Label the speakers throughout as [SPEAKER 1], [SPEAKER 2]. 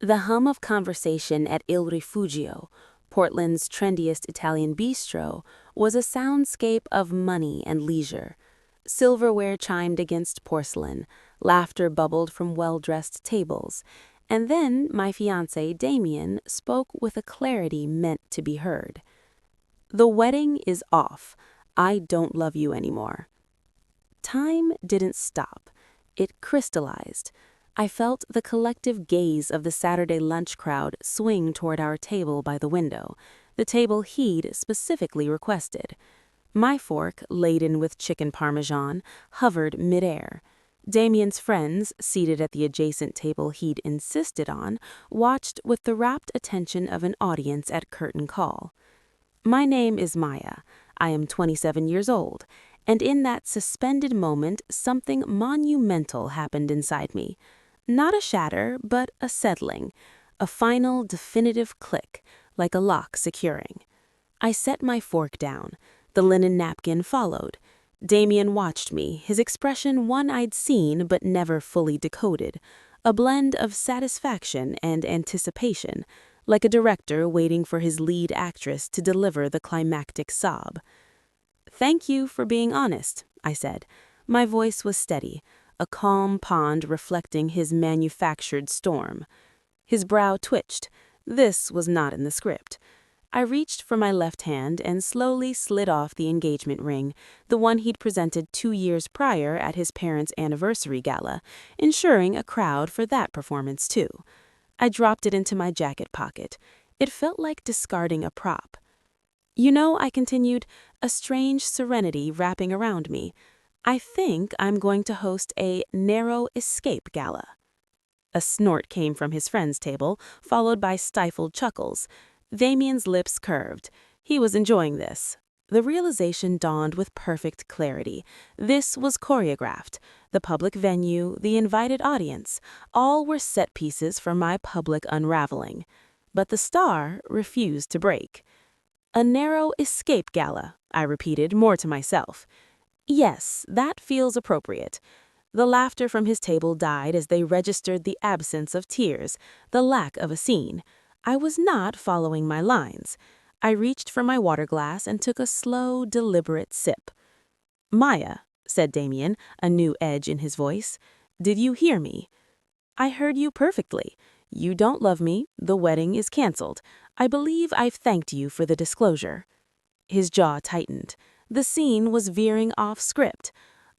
[SPEAKER 1] The hum of conversation at Il Rifugio, Portland's trendiest Italian bistro, was a soundscape of money and leisure. Silverware chimed against porcelain, laughter bubbled from well-dressed tables, and then my fiancé, Damien, spoke with a clarity meant to be heard. "The wedding is off. I don't love you anymore." Time didn't stop. It crystallized. I felt the collective gaze of the Saturday lunch crowd swing toward our table by the window, the table he'd specifically requested. My fork, laden with chicken parmesan, hovered midair. Damien's friends, seated at the adjacent table he'd insisted on, watched with the rapt attention of an audience at curtain call. My name is Maya. I am 27 years old, and in that suspended moment, something monumental happened inside me. Not a shatter, but a settling, a final, definitive click, like a lock securing. I set my fork down. The linen napkin followed. Damien watched me, his expression one I'd seen but never fully decoded, a blend of satisfaction and anticipation, like a director waiting for his lead actress to deliver the climactic sob. "Thank you for being honest," I said. My voice was steady, a calm pond reflecting his manufactured storm. His brow twitched. This was not in the script. I reached for my left hand and slowly slid off the engagement ring, the one he'd presented 2 years prior at his parents' anniversary gala, ensuring a crowd for that performance too. I dropped it into my jacket pocket. It felt like discarding a prop. "You know," I continued, a strange serenity wrapping around me, "I think I'm going to host a narrow escape gala." A snort came from his friend's table, followed by stifled chuckles. Damien's lips curved. He was enjoying this. The realization dawned with perfect clarity. This was choreographed. The public venue, the invited audience, all were set pieces for my public unraveling. But the star refused to break. "A narrow escape gala," I repeated, more to myself. "Yes, that feels appropriate." The laughter from his table died as they registered the absence of tears, the lack of a scene. I was not following my lines. I reached for my water glass and took a slow, deliberate sip. "Maya," said Damien, a new edge in his voice, "did you hear me?" "I heard you perfectly. You don't love me. The wedding is canceled. I believe I've thanked you for the disclosure." His jaw tightened. The scene was veering off script.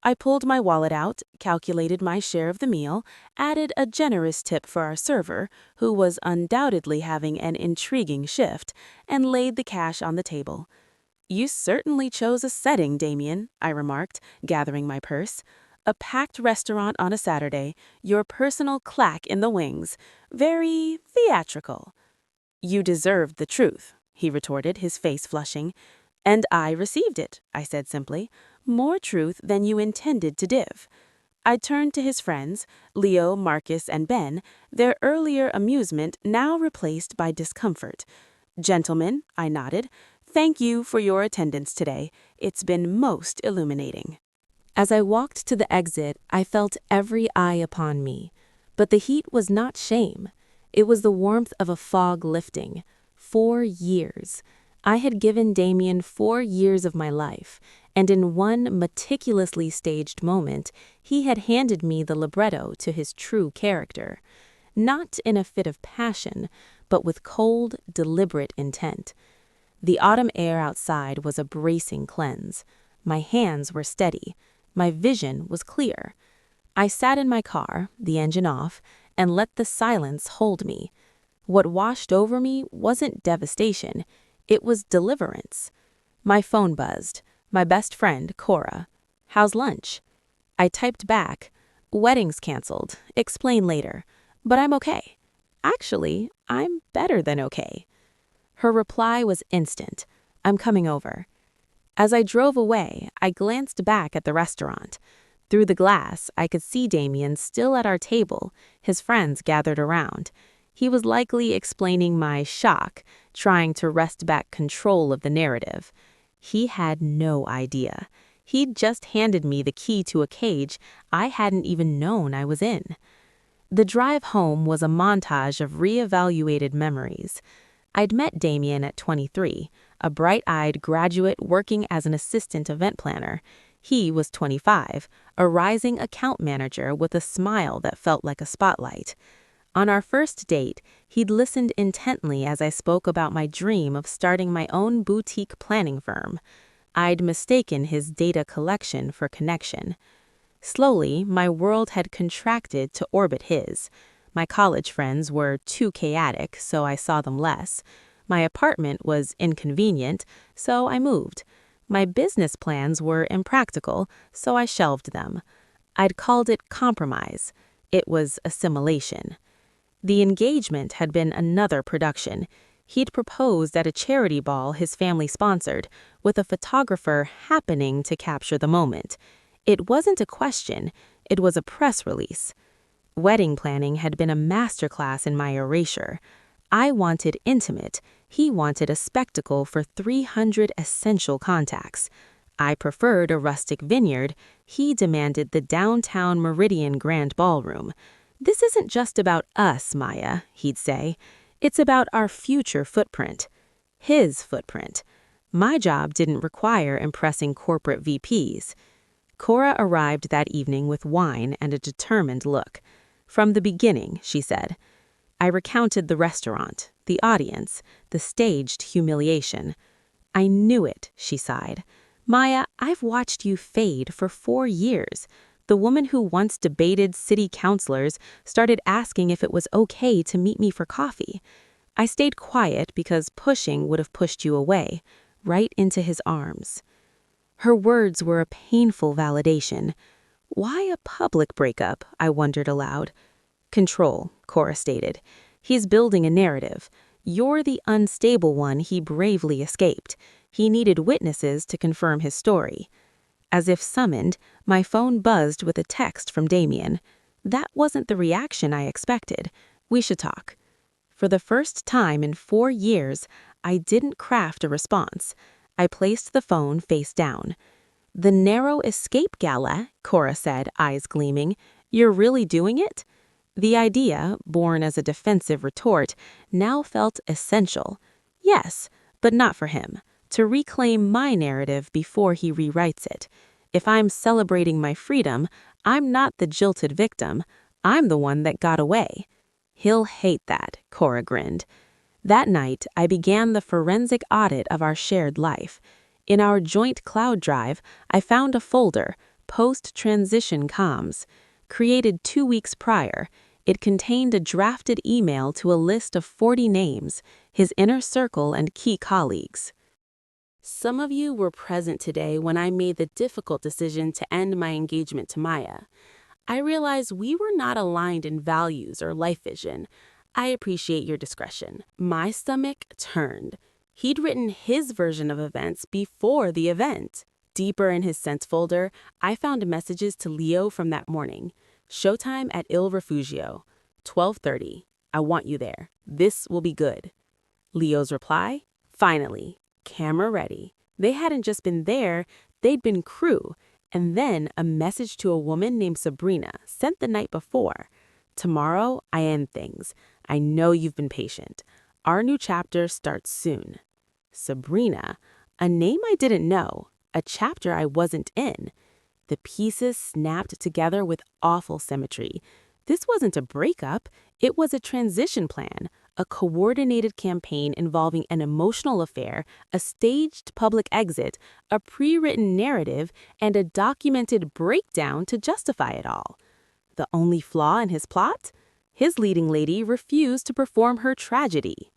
[SPEAKER 1] I pulled my wallet out, calculated my share of the meal, added a generous tip for our server, who was undoubtedly having an intriguing shift, and laid the cash on the table. "You certainly chose a setting, Damien," I remarked, gathering my purse. "A packed restaurant on a Saturday, your personal clack in the wings. Very theatrical." "You deserved the truth," he retorted, his face flushing. "And I received it," I said simply. "More truth than you intended to div." I turned to his friends, Leo, Marcus, and Ben, their earlier amusement now replaced by discomfort. "Gentlemen," I nodded, "thank you for your attendance today. It's been most illuminating." As I walked to the exit, I felt every eye upon me. But the heat was not shame. It was the warmth of a fog lifting. 4 years. I had given Damien 4 years of my life, and in one meticulously staged moment, he had handed me the libretto to his true character. Not in a fit of passion, but with cold, deliberate intent. The autumn air outside was a bracing cleanse. My hands were steady. My vision was clear. I sat in my car, the engine off, and let the silence hold me. What washed over me wasn't devastation. It was deliverance. My phone buzzed. My best friend, Cora. "How's lunch?" I typed back, "Wedding's canceled. Explain later. But I'm okay. Actually, I'm better than okay." Her reply was instant. "I'm coming over." As I drove away, I glanced back at the restaurant. Through the glass, I could see Damien still at our table, his friends gathered around. He was likely explaining my shock, trying to wrest back control of the narrative. He had no idea. He'd just handed me the key to a cage I hadn't even known I was in. The drive home was a montage of re-evaluated memories. I'd met Damien at 23, a bright-eyed graduate working as an assistant event planner. He was 25, a rising account manager with a smile that felt like a spotlight. On our first date, he'd listened intently as I spoke about my dream of starting my own boutique planning firm. I'd mistaken his data collection for connection. Slowly, my world had contracted to orbit his. My college friends were too chaotic, so I saw them less. My apartment was inconvenient, so I moved. My business plans were impractical, so I shelved them. I'd called it compromise. It was assimilation. The engagement had been another production. He'd proposed at a charity ball his family sponsored, with a photographer happening to capture the moment. It wasn't a question, it was a press release. Wedding planning had been a masterclass in my erasure. I wanted intimate, he wanted a spectacle for 300 essential contacts. I preferred a rustic vineyard, he demanded the downtown Meridian Grand Ballroom. "This isn't just about us, Maya," he'd say. "It's about our future footprint." His footprint. My job didn't require impressing corporate VPs. Cora arrived that evening with wine and a determined look. "From the beginning," she said. I recounted the restaurant, the audience, the staged humiliation. "I knew it," she sighed. "Maya, I've watched you fade for 4 years. The woman who once debated city councilors started asking if it was okay to meet me for coffee. I stayed quiet because pushing would have pushed you away, right into his arms." Her words were a painful validation. Why a public breakup? I wondered aloud. "Control," Cora stated. "He's building a narrative. You're the unstable one he bravely escaped. He needed witnesses to confirm his story." As if summoned, my phone buzzed with a text from Damien. That wasn't the reaction I expected. "We should talk." For the first time in 4 years, I didn't craft a response. I placed the phone face down. "The narrow Escape Gala," Cora said, eyes gleaming. "You're really doing it?" The idea, born as a defensive retort, now felt essential. Yes, but not for him. To reclaim my narrative before he rewrites it. If I'm celebrating my freedom, I'm not the jilted victim. I'm the one that got away. "He'll hate that," Cora grinned. That night, I began the forensic audit of our shared life. In our joint cloud drive, I found a folder, Post-Transition Comms. Created 2 weeks prior, it contained a drafted email to a list of 40 names, his inner circle and key colleagues. Some of you were present today when I made the difficult decision to end my engagement to Maya. I realized we were not aligned in values or life vision. I appreciate your discretion. My stomach turned. He'd written his version of events before the event. Deeper in his sent folder, I found messages to Leo from that morning. "Showtime at Il Refugio. 12:30. I want you there. This will be good." Leo's reply? "Finally. Camera ready." They hadn't just been there, they'd been crew. And then a message to a woman named Sabrina, sent the night before. "Tomorrow, I end things. I know you've been patient. Our new chapter starts soon." Sabrina, a name I didn't know, a chapter I wasn't in. The pieces snapped together with awful symmetry. This wasn't a breakup, it was a transition plan, a coordinated campaign involving an emotional affair, a staged public exit, a pre-written narrative, and a documented breakdown to justify it all. The only flaw in his plot? His leading lady refused to perform her tragedy.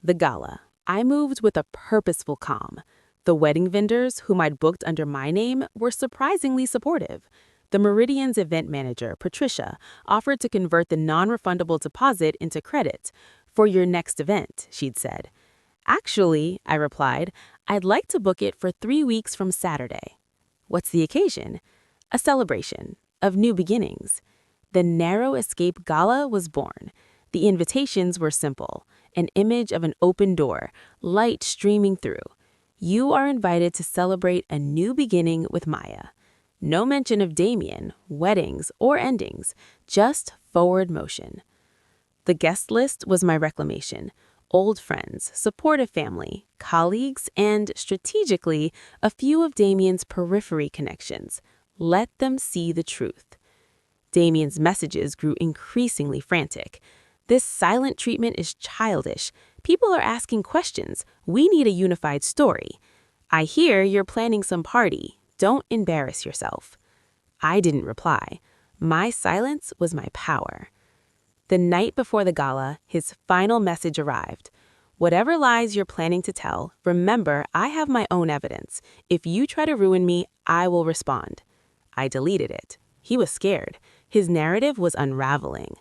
[SPEAKER 1] The gala. I moved with a purposeful calm. The wedding vendors, whom I'd booked under my name, were surprisingly supportive. The Meridian's event manager, Patricia, offered to convert the non-refundable deposit into credit. "For your next event," she'd said. "Actually," I replied, "I'd like to book it for 3 weeks from Saturday." "What's the occasion?" "A celebration of new beginnings." The narrow Escape Gala was born. The invitations were simple, an image of an open door, light streaming through. "You are invited to celebrate a new beginning with Maya." No mention of Damien, weddings, or endings, just forward motion. The guest list was my reclamation. Old friends, supportive family, colleagues, and, strategically, a few of Damien's periphery connections. Let them see the truth. Damien's messages grew increasingly frantic. This silent treatment is childish. People are asking questions. We need a unified story. I hear you're planning some party. Don't embarrass yourself. I didn't reply. My silence was my power. The night before the gala, his final message arrived. Whatever lies you're planning to tell, remember, I have my own evidence. If you try to ruin me, I will respond. I deleted it. He was scared. His narrative was unraveling.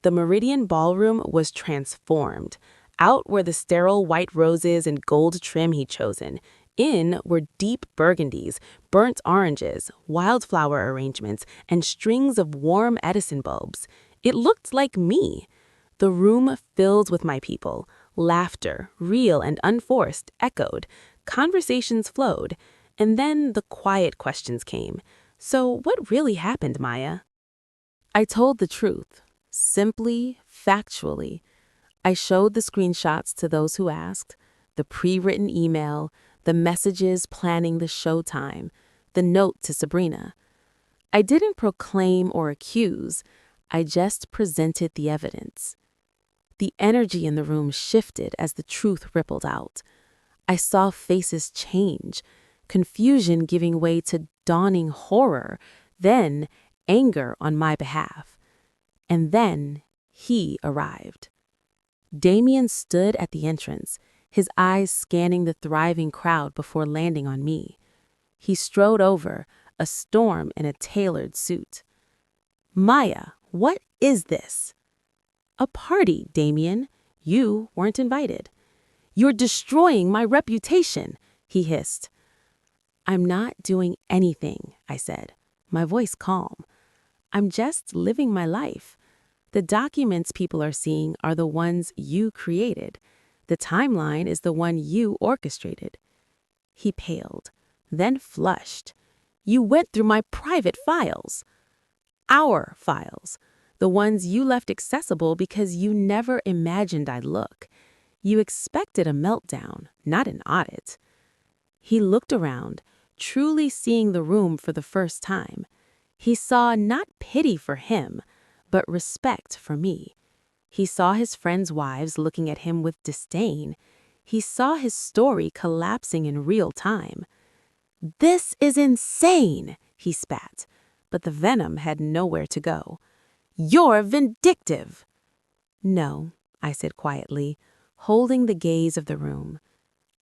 [SPEAKER 1] The Meridian Ballroom was transformed. Out were the sterile white roses and gold trim he'd chosen. In were deep burgundies, burnt oranges, wildflower arrangements, and strings of warm Edison bulbs. It looked like me. The room filled with my people. Laughter, real and unforced, echoed. Conversations flowed. And then the quiet questions came. So what really happened, Maya? I told the truth. Simply, factually. I showed the screenshots to those who asked, the pre-written email, the messages planning the showtime, the note to Sabrina. I didn't proclaim or accuse. I just presented the evidence. The energy in the room shifted as the truth rippled out. I saw faces change, confusion giving way to dawning horror, then anger on my behalf. And then he arrived. Damien stood at the entrance, his eyes scanning the thriving crowd before landing on me. He strode over, a storm in a tailored suit. Maya, what is this? A party, Damien. You weren't invited. You're destroying my reputation, he hissed. I'm not doing anything, I said, my voice calm. I'm just living my life. The documents people are seeing are the ones you created. The timeline is the one you orchestrated. He paled, then flushed. You went through my private files. Our files. The ones you left accessible because you never imagined I'd look. You expected a meltdown, not an audit. He looked around, truly seeing the room for the first time. He saw not pity for him, but respect for me. He saw his friends' wives looking at him with disdain. He saw his story collapsing in real time. This is insane, he spat, but the venom had nowhere to go. You're vindictive. No, I said quietly, holding the gaze of the room.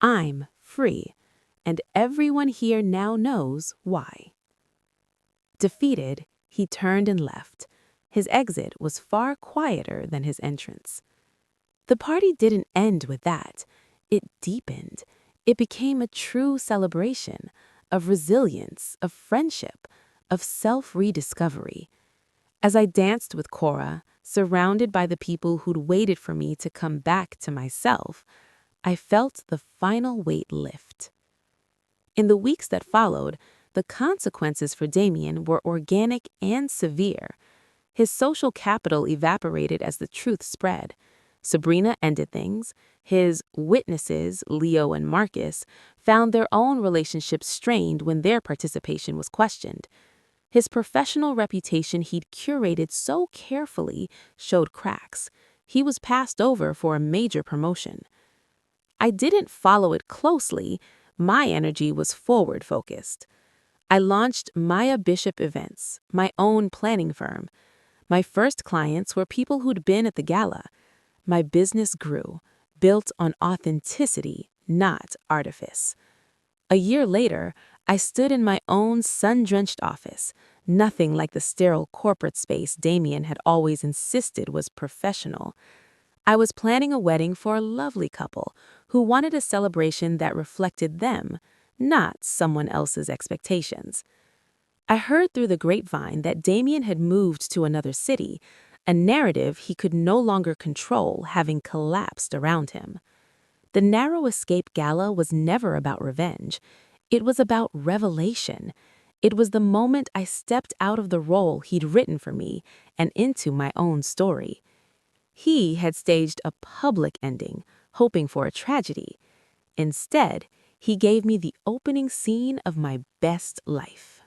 [SPEAKER 1] I'm free, and everyone here now knows why. Defeated, he turned and left. His exit was far quieter than his entrance. The party didn't end with that. It deepened. It became a true celebration of resilience, of friendship, of self-rediscovery. As I danced with Cora, surrounded by the people who'd waited for me to come back to myself, I felt the final weight lift. In the weeks that followed, the consequences for Damien were organic and severe. His social capital evaporated as the truth spread. Sabrina ended things. His witnesses, Leo and Marcus, found their own relationships strained when their participation was questioned. His professional reputation he'd curated so carefully showed cracks. He was passed over for a major promotion. I didn't follow it closely. My energy was forward-focused. I launched Maya Bishop Events, my own planning firm. My first clients were people who'd been at the gala. My business grew, built on authenticity, not artifice. A year later, I stood in my own sun-drenched office, nothing like the sterile corporate space Damien had always insisted was professional. I was planning a wedding for a lovely couple who wanted a celebration that reflected them, not someone else's expectations. I heard through the grapevine that Damien had moved to another city, a narrative he could no longer control having collapsed around him. The narrow Escape Gala was never about revenge. It was about revelation. It was the moment I stepped out of the role he'd written for me and into my own story. He had staged a public ending, hoping for a tragedy. Instead, he gave me the opening scene of my best life.